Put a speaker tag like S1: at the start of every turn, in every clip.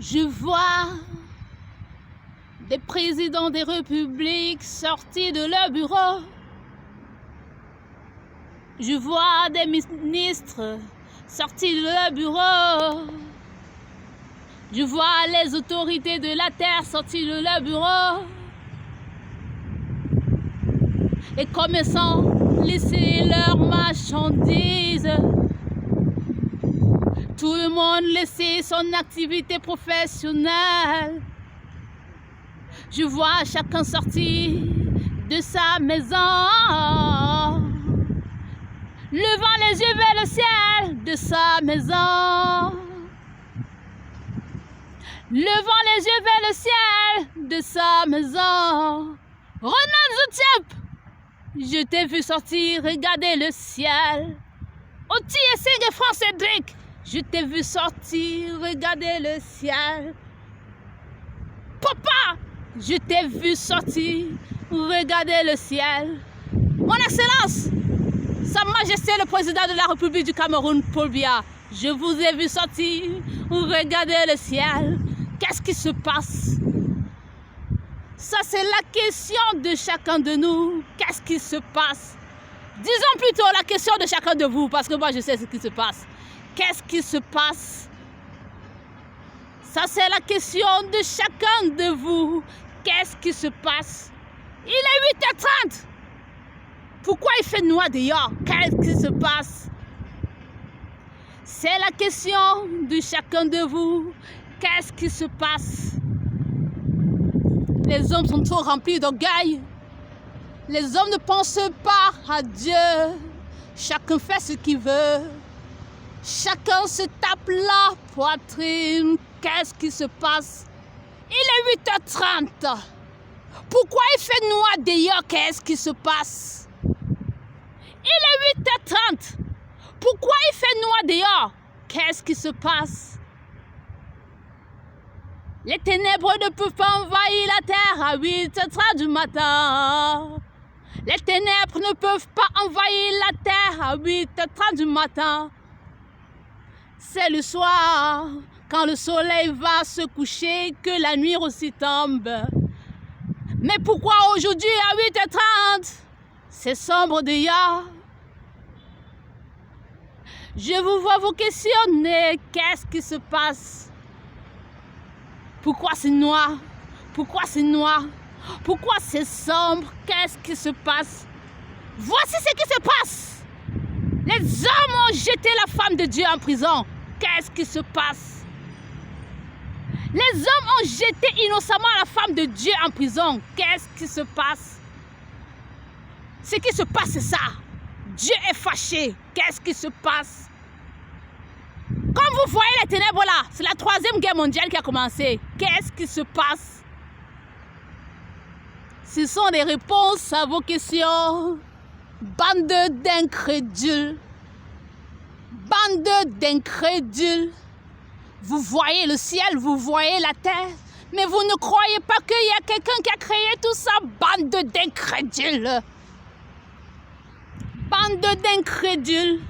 S1: Je vois des présidents des républiques sortis de leur bureau. Je vois des ministres sortis de leur bureau. Je vois les autorités de la terre sorties de leur bureau. Et commerçants laisser leurs marchandises. Tout le monde laisser son activité professionnelle. Je vois chacun sortir de sa maison, levant les yeux vers le ciel de sa maison. Levant les yeux vers le ciel de sa maison. Ronan Zoutiep, je t'ai vu sortir, regarder le ciel. Oti Essing et France Cédric, je t'ai vu sortir, regarder le ciel. Papa, je t'ai vu sortir, regarder le ciel. Mon Excellence, Sa Majesté le Président de la République du Cameroun, Paul Biya, je vous ai vu sortir, regarder le ciel. Qu'est-ce qui se passe? Ça, c'est la question de chacun de nous. Qu'est-ce qui se passe? Disons plutôt la question de chacun de vous, parce que moi, je sais ce qui se passe. Qu'est-ce qui se passe? Ça, c'est la question de chacun de vous. Qu'est-ce qui se passe? Il est 8h30. Pourquoi il fait noir dehors? Qu'est-ce qui se passe? C'est la question de chacun de vous. Qu'est-ce qui se passe? Les hommes sont trop remplis d'orgueil. Les hommes ne pensent pas à Dieu. Chacun fait ce qu'il veut. Chacun se tape la poitrine. Qu'est-ce qui se passe? Il est 8h30. Pourquoi il fait noir dehors? Qu'est-ce qui se passe? Il est 8h30. Pourquoi il fait noir dehors? Qu'est-ce qui se passe? Les ténèbres ne peuvent pas envahir la terre à 8h30 du matin. Les ténèbres ne peuvent pas envahir la terre à 8h30 du matin. C'est le soir, quand le soleil va se coucher, que la nuit aussi tombe. Mais pourquoi aujourd'hui à 8h30? C'est sombre dehors. Je vous vois vous questionner. Qu'est-ce qui se passe? Pourquoi c'est noir? Pourquoi c'est noir? Pourquoi c'est sombre? Qu'est-ce qui se passe? Voici ce qui se passe. Les hommes ont jeté la femme de Dieu en prison. Qu'est-ce qui se passe? Les hommes ont jeté innocemment la femme de Dieu en prison. Qu'est-ce qui se passe? Ce qui se passe, c'est ça. Dieu est fâché. Qu'est-ce qui se passe? Comme vous voyez les ténèbres là, c'est la 3e guerre mondiale qui a commencé. Qu'est-ce qui se passe? Ce sont des réponses à vos questions. Bande d'incrédules. Bande d'incrédules. Vous voyez le ciel, vous voyez la terre, mais vous ne croyez pas qu'il y a quelqu'un qui a créé tout ça. Bande d'incrédules. Bande d'incrédules.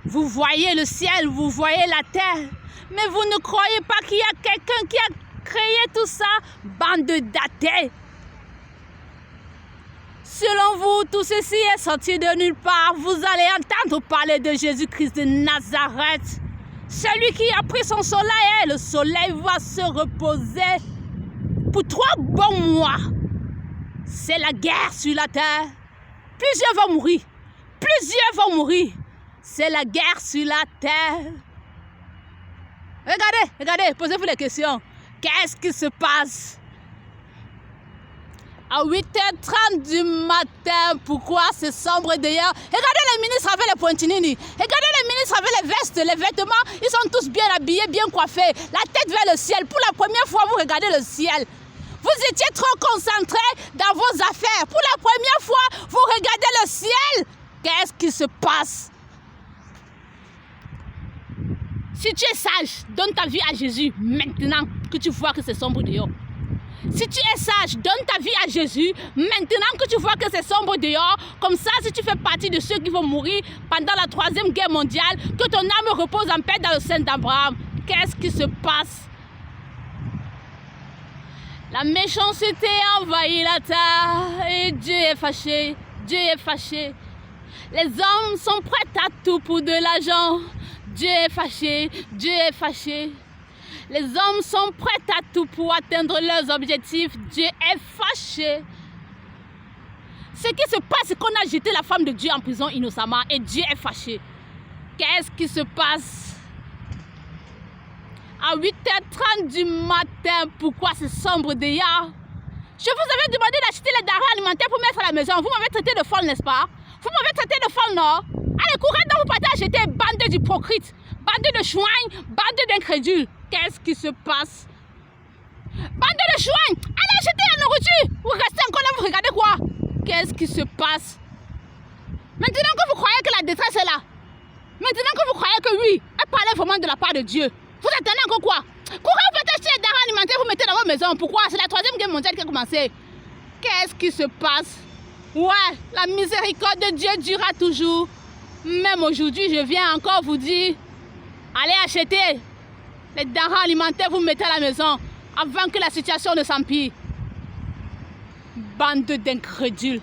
S1: Vous voyez le ciel, vous voyez la terre, mais vous ne croyez pas qu'il y a quelqu'un qui a créé tout ça. Bande d'athées. Selon vous, tout ceci est sorti de nulle part. Vous allez entendre parler de Jésus-Christ de Nazareth. Celui qui a pris son soleil, et le soleil va se reposer pour 3 bons mois. C'est la guerre sur la terre. Plusieurs vont mourir. Plusieurs vont mourir. C'est la guerre sur la terre. Regardez, regardez, posez-vous les questions. Qu'est-ce qui se passe? À 8h30 du matin, pourquoi c'est sombre dehors? Regardez les ministres avec les pointinini. Regardez les ministres avec les vestes, les vêtements. Ils sont tous bien habillés, bien coiffés. La tête vers le ciel. Pour la première fois, vous regardez le ciel. Vous étiez trop concentrés dans vos affaires. Pour la première fois, vous regardez le ciel. Qu'est-ce qui se passe? Si tu es sage, donne ta vie à Jésus maintenant que tu vois que c'est sombre dehors. Si tu es sage, donne ta vie à Jésus maintenant que tu vois que c'est sombre dehors. Comme ça, si tu fais partie de ceux qui vont mourir pendant la 3e guerre mondiale, que ton âme repose en paix dans le sein d'Abraham. Qu'est-ce qui se passe? La méchanceté envahit la terre et Dieu est fâché, Dieu est fâché. Les hommes sont prêts à tout pour de l'argent. Dieu est fâché, Dieu est fâché. Les hommes sont prêts à tout pour atteindre leurs objectifs. Dieu est fâché. Ce qui se passe, c'est qu'on a jeté la femme de Dieu en prison innocemment et Dieu est fâché. Qu'est-ce qui se passe? À 8h30 du matin, pourquoi c'est sombre déjà? Je vous avais demandé d'acheter les denrées alimentaires pour mettre à la maison. Vous m'avez traité de folle, n'est-ce pas? Vous m'avez traité de folle, non? Allez, courez donc, vous partez acheter, bande d'hypocrites, bande de chouins, bande d'incrédules. Qu'est-ce qui se passe? Bande de chouins, allez acheter la nourriture. Vous restez encore là, vous regardez quoi? Qu'est-ce qui se passe? Maintenant que vous croyez que la détresse est là, maintenant que vous croyez que oui, elle parlait vraiment de la part de Dieu, vous attendez encore quoi? Courez, vous faites acheter les denrées alimentaires, vous mettez dans votre maison. Pourquoi? C'est la 3e guerre mondiale qui a commencé. Qu'est-ce qui se passe? Ouais, la miséricorde de Dieu durera toujours. Même aujourd'hui, je viens encore vous dire, allez acheter les denrées alimentaires, vous mettez à la maison avant que la situation ne s'empire. Bande d'incrédules.